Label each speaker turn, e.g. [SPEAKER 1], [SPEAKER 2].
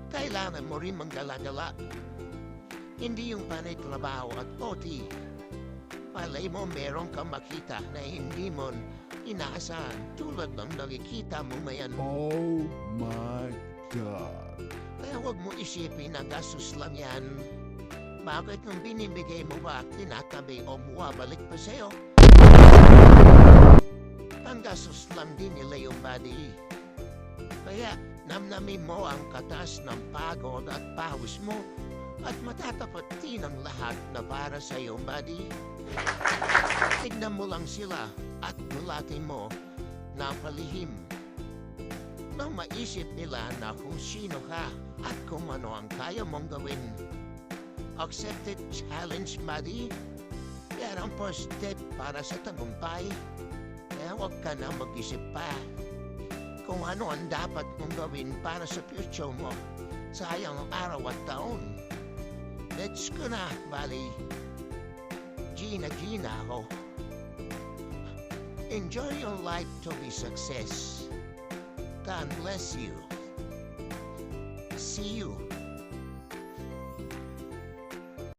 [SPEAKER 1] kailangan mo rin manggaladala. Hindi yung panay trabaho at OT. Malay mo meron kang makita na hindi mo inaasahan tulad ng nakikita mo mayan.
[SPEAKER 2] Oh my God.
[SPEAKER 1] Kaya huwag mo isipin na gastos lang yan. Bakit kung binibigay mo ba tinatabi o buwabalik pa sa'yo? Ang gastos lang din nila yung body. Kaya namnamin mo ang katas ng pagod at pawis mo at matatapat din ang lahat na para sa iyong body. Tignan mo lang sila at nulatin mo na palihim. Nang maisip nila na kung sino ka at kung ano ang kaya mong gawin. Accepted challenge, buddy. Yan ang first step para sa tagumpay. Kaya huwag ka na mag-isip pa kung ano ang dapat mong gawin para sa future mo. Sayang ang araw at taon. Let's go na, buddy. Gina ako. Enjoy your life to be success. God bless you. See you.